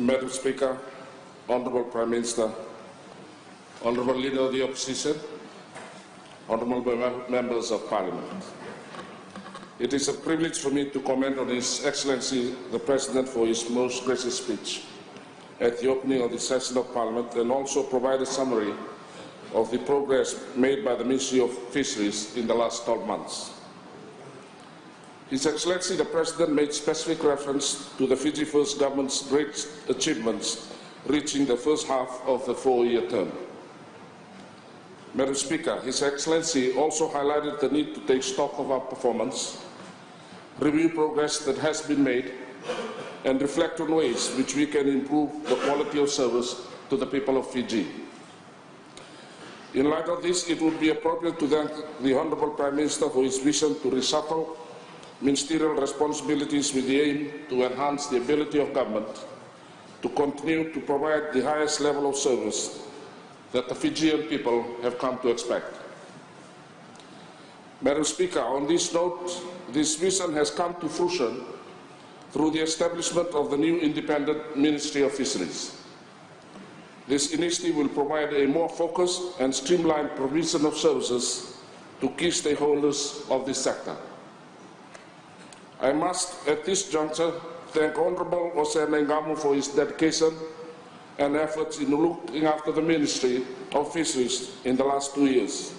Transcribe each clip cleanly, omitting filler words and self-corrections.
Madam Speaker, Honourable Prime Minister, Honourable Leader of the Opposition, Honourable Members of Parliament. It is a privilege for me to comment on His Excellency the President for his most gracious speech at the opening of the session of Parliament, and also provide a summary of the progress made by the Ministry of Fisheries in the last 12 months. His Excellency the President made specific reference to the Fiji First Government's great achievements reaching the first half of the 4-year term. Madam Speaker, His Excellency also highlighted the need to take stock of our performance, review progress that has been made, and reflect on ways which we can improve the quality of service to the people of Fiji. In light of this, it would be appropriate to thank the Honourable Prime Minister for his vision to reshuffle ministerial responsibilities with the aim to enhance the ability of government to continue to provide the highest level of service that the Fijian people have come to expect. Madam Speaker, on this note, this vision has come to fruition through the establishment of the new independent Ministry of Fisheries. This initiative will provide a more focused and streamlined provision of services to key stakeholders of this sector. I must, at this juncture, thank Honourable Hossein Ngamu for his dedication and efforts in looking after the Ministry of Fisheries in the last 2 years.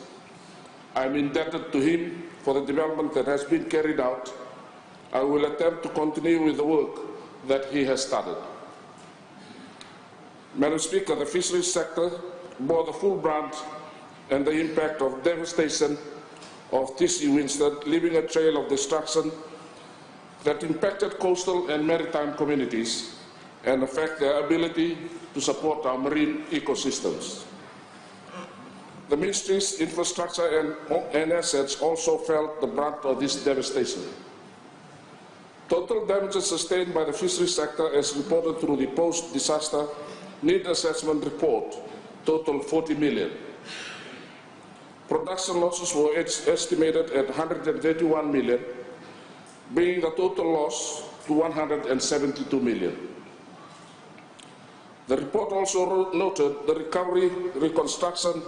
I am indebted to him for the development that has been carried out. I will attempt to continue with the work that he has started. Madam Speaker, the fisheries sector bore the full brunt and the impact of devastation of TC Winstead, leaving a trail of destruction that impacted coastal and maritime communities and affect their ability to support our marine ecosystems. The Ministry's infrastructure and assets also felt the brunt of this devastation. Total damages sustained by the fisheries sector, as reported through the post-disaster need assessment report, total 40 million. Production losses were estimated at 131 million, bringing the total loss to 172 million. The report also noted the recovery, reconstruction,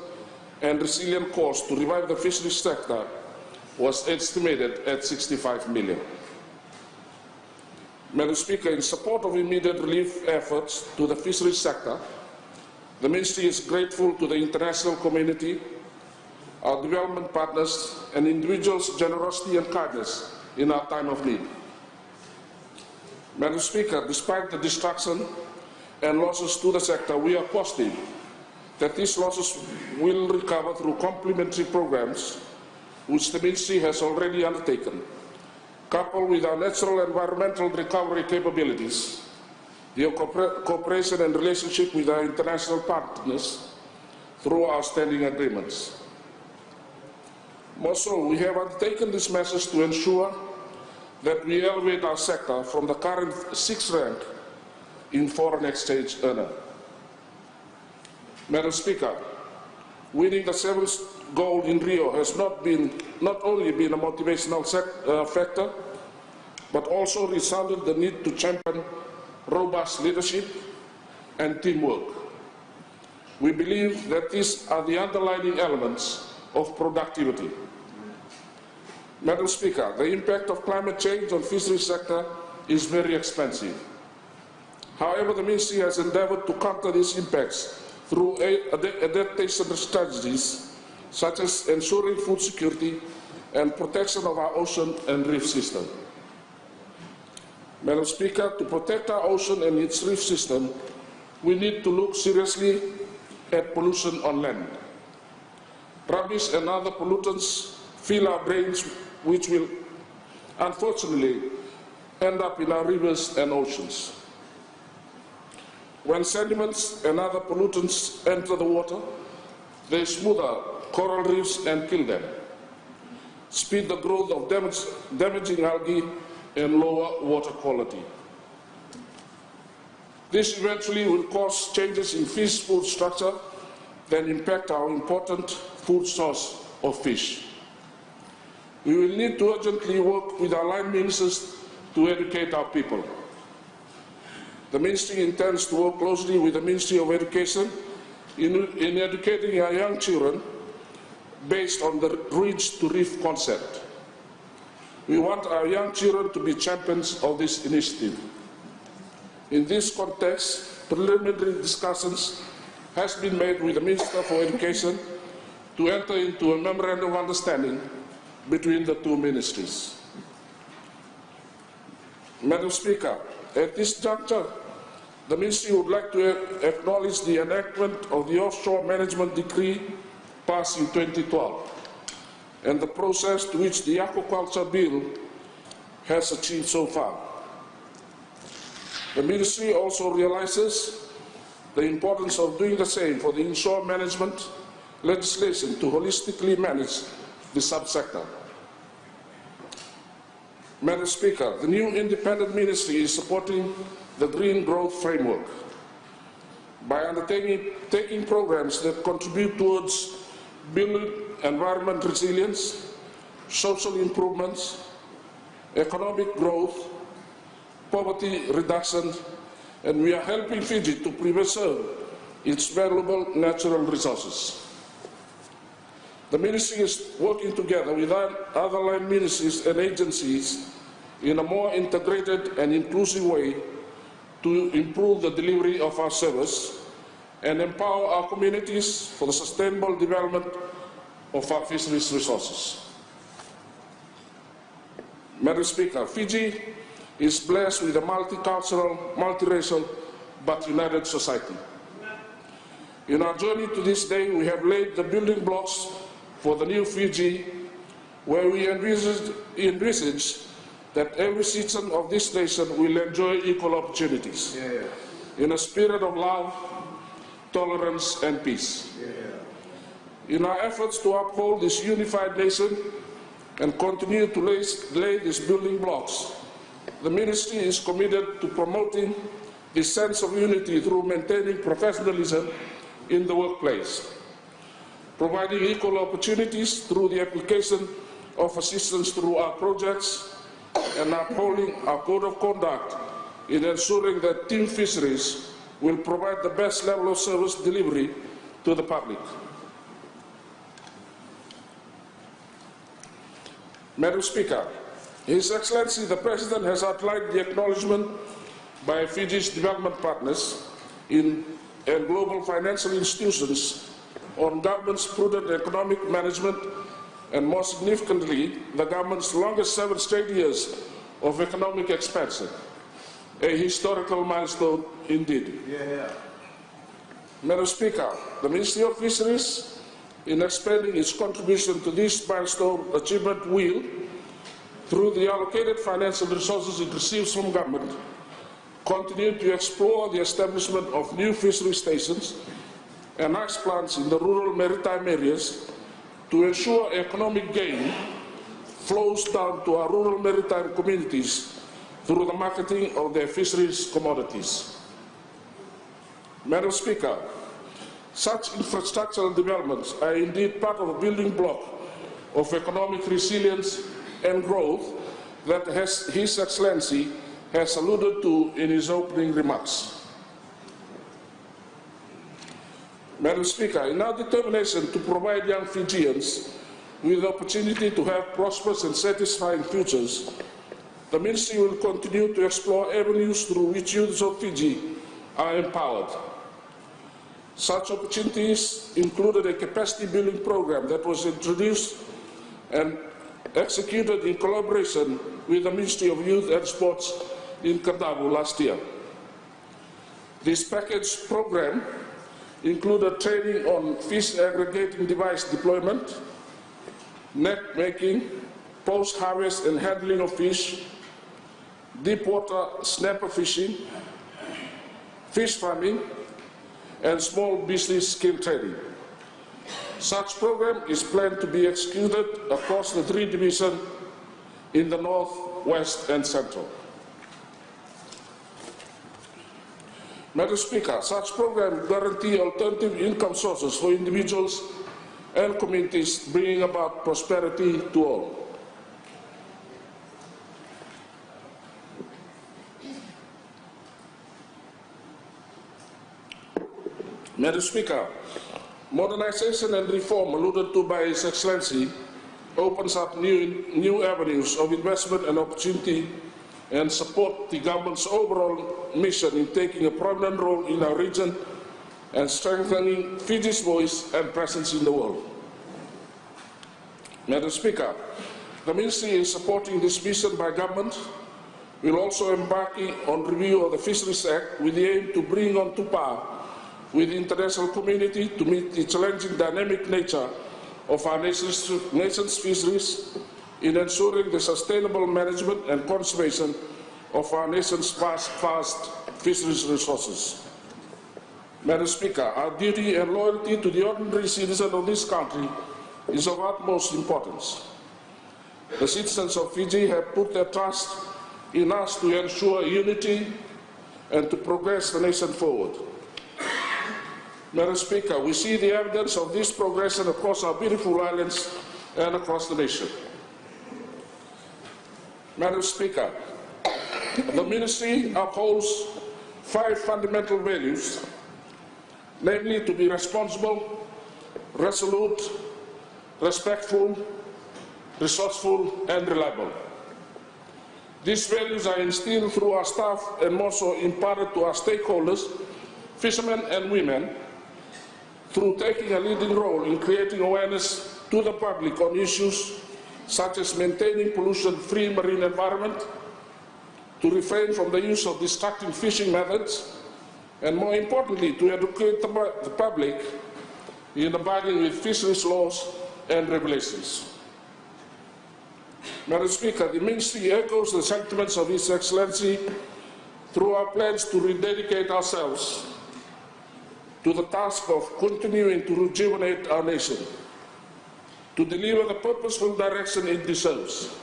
and resilient cost to revive the fisheries sector was estimated at 65 million. Madam Speaker, in support of immediate relief efforts to the fisheries sector, the Ministry is grateful to the international community, our development partners, and individuals' generosity and kindness in our time of need. Madam Speaker, despite the destruction and losses to the sector, we are positive that these losses will recover through complementary programs which the Ministry has already undertaken, coupled with our natural environmental recovery capabilities, the cooperation and relationship with our international partners through our standing agreements. More so, we have undertaken these measures to ensure that we elevate our sector from the current 6th rank in foreign exchange earner. Madam Speaker, winning the 7th gold in Rio has not only been a motivational factor, but also resounded the need to champion robust leadership and teamwork. We believe that these are the underlying elements of productivity. Madam Speaker, the impact of climate change on the fisheries sector is very expensive. However, the Ministry has endeavoured to counter these impacts through adaptation strategies such as ensuring food security and protection of our ocean and reef system. Madam Speaker, to protect our ocean and its reef system, we need to look seriously at pollution on land. Rubbish and other pollutants fill our drains, which will unfortunately end up in our rivers and oceans. When sediments and other pollutants enter the water, they smother coral reefs and kill them, speed the growth of damaging algae, and lower water quality. This eventually will cause changes in fish food structure that impact our important food source of fish. We will need to urgently work with our line ministers to educate our people. The Ministry intends to work closely with the Ministry of Education in educating our young children based on the Reach to Reef concept. We want our young children to be champions of this initiative. In this context, preliminary discussions has been made with the Minister for Education to enter into a memorandum of understanding between the two ministries. Madam Speaker, at this juncture, the Ministry would like to acknowledge the enactment of the Offshore Management Decree passed in 2012 and the process to which the Aquaculture Bill has achieved so far. The Ministry also realizes the importance of doing the same for the inshore management legislation to holistically manage the subsector. Madam Speaker, the new independent ministry is supporting the Green Growth Framework by undertaking programs that contribute towards building environment resilience, social improvements, economic growth, poverty reduction, and we are helping Fiji to preserve its valuable natural resources. The Ministry is working together with other line ministries and agencies in a more integrated and inclusive way to improve the delivery of our service and empower our communities for the sustainable development of our fisheries resources. Madam Speaker, Fiji is blessed with a multicultural, multiracial, but united society. In our journey to this day, we have laid the building blocks for the new Fiji, where we envisage that every citizen of this nation will enjoy equal opportunities in a spirit of love, tolerance, and peace. In our efforts to uphold this unified nation and continue to lay these building blocks, the Ministry is committed to promoting this sense of unity through maintaining professionalism in the workplace, providing equal opportunities through the application of assistance through our projects, and upholding our code of conduct in ensuring that team fisheries will provide the best level of service delivery to the public. Madam Speaker, His Excellency the President has outlined the acknowledgement by Fiji's development partners and global financial institutions on government's prudent economic management and, more significantly, the government's longest 7 straight years of economic expansion, a historical milestone indeed. Madam Speaker, the Ministry of Fisheries, in expanding its contribution to this milestone achievement, will, through the allocated financial resources it receives from government, continue to explore the establishment of new fishery stations and ice plants in the rural maritime areas to ensure economic gain flows down to our rural maritime communities through the marketing of their fisheries commodities. Madam Speaker, such infrastructural developments are indeed part of a building block of economic resilience and growth that His Excellency has alluded to in his opening remarks. Madam Speaker, in our determination to provide young Fijians with the opportunity to have prosperous and satisfying futures, the Ministry will continue to explore avenues through which youths of Fiji are empowered. Such opportunities included a capacity building program that was introduced and executed in collaboration with the Ministry of Youth and Sports in Kadavu last year. This package program included training on fish aggregating device deployment, net making, post-harvest and handling of fish, deep water snapper fishing, fish farming, and small business skill training. Such program is planned to be executed across the 3 divisions in the North, West, and Central. Madam Speaker, such programs guarantee alternative income sources for individuals and communities, bringing about prosperity to all. Madam Speaker, modernization and reform alluded to by His Excellency opens up new avenues of investment and opportunity and support the government's overall mission in taking a prominent role in our region and strengthening Fiji's voice and presence in the world. Madam Speaker, the Ministry is supporting this mission by government. We will also embark on review of the Fisheries Act with the aim to bring on to par with the international community to meet the challenging dynamic nature of our nation's fisheries in ensuring the sustainable management and conservation of our nation's vast fisheries resources. Madam Speaker, our duty and loyalty to the ordinary citizen of this country is of utmost importance. The citizens of Fiji have put their trust in us to ensure unity and to progress the nation forward. Madam Speaker, we see the evidence of this progression across our beautiful islands and across the nation. Madam Speaker, the Ministry upholds 5 fundamental values, namely to be responsible, resolute, respectful, resourceful, and reliable. These values are instilled through our staff and more so imparted to our stakeholders, fishermen and women, through taking a leading role in creating awareness to the public on issues such as maintaining pollution-free marine environment, to refrain from the use of destructive fishing methods, and more importantly, to educate the public in abiding with fisheries laws and regulations. Madam Speaker, the Ministry echoes the sentiments of His Excellency through our pledge to rededicate ourselves to the task of continuing to rejuvenate our nation, to deliver the purposeful direction it deserves,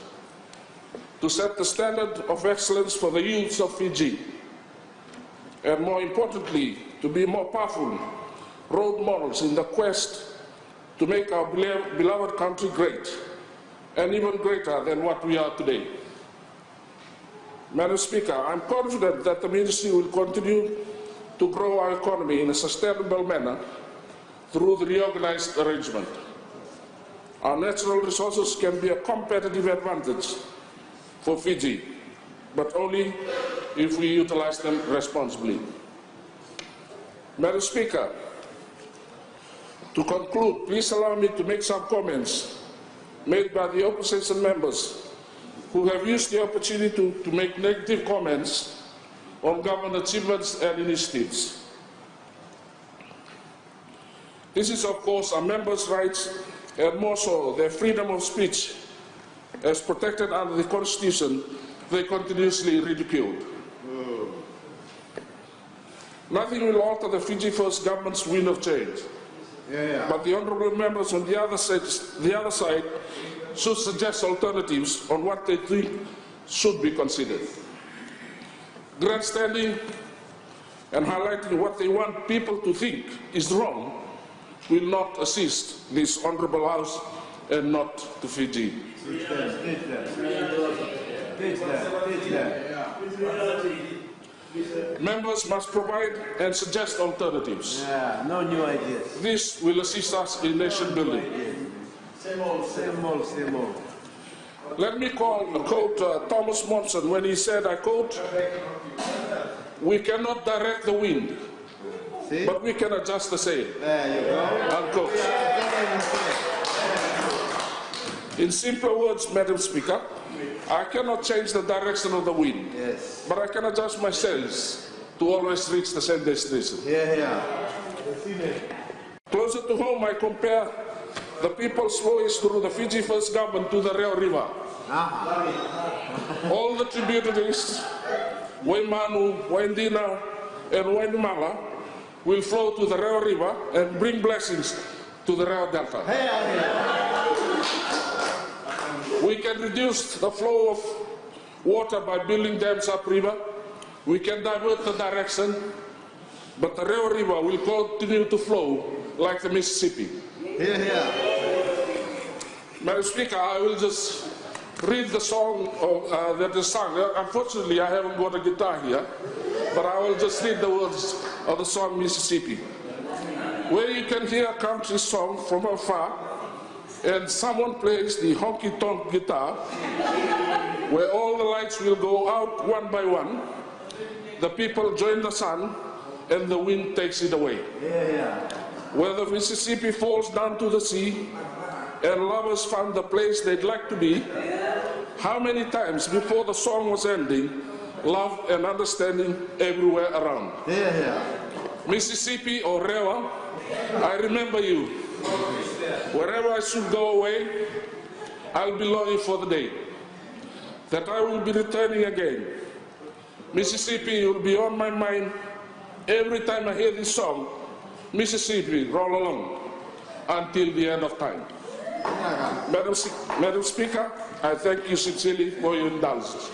to set the standard of excellence for the youths of Fiji, and more importantly, to be more powerful role models in the quest to make our beloved country great, and even greater than what we are today. Madam Speaker, I am confident that the Ministry will continue to grow our economy in a sustainable manner through the reorganized arrangement. Our natural resources can be a competitive advantage for Fiji, but only if we utilize them responsibly. Madam Speaker, to conclude, please allow me to make some comments made by the opposition members who have used the opportunity to make negative comments on government achievements and initiatives. This is, of course, our members' rights and more so their freedom of speech as protected under the Constitution. They continuously ridiculed. Nothing will alter the Fiji First government's wind of change. But the honourable members on the other side should suggest alternatives on what they think should be considered. Grandstanding and highlighting what they want people to think is wrong will not assist this honourable House and not to Fiji. Members must provide and suggest alternatives. No new ideas. This will assist us in nation building. Same old. Let me quote Thomas Monson when he said, I quote, "We cannot direct the wind, but we can adjust the sail." There you go. Unquote. In simpler words, Madam Speaker, I cannot change the direction of the wind, but I can adjust my sails to always reach the same destination. Closer to home, I compare the people's voice through the Fiji First government to the Reo River. All the tributaries, Waimanu, Waindina, and Wainumala, will flow to the Reo River and bring blessings to the Reo Delta. We can reduce the flow of water by building dams upriver. We can divert the direction, but the Reo River will continue to flow like the Mississippi. Madam Speaker, I will just read the song that is sung. Unfortunately, I haven't got a guitar here, but I will just read the words of the song Mississippi. where you can hear a country song from afar, and someone plays the honky-tonk guitar, where all the lights will go out one by one, the people join the sun, and the wind takes it away. Where the Mississippi falls down to the sea, and lovers found the place they'd like to be, how many times before the song was ending, love and understanding everywhere around. Mississippi or Rewa, I remember you. Wherever I should go away, I'll be longing for the day that I will be returning again. Mississippi will be on my mind every time I hear this song. Mississippi, roll along until the end of time. Madam Speaker, I thank you sincerely for your indulgence.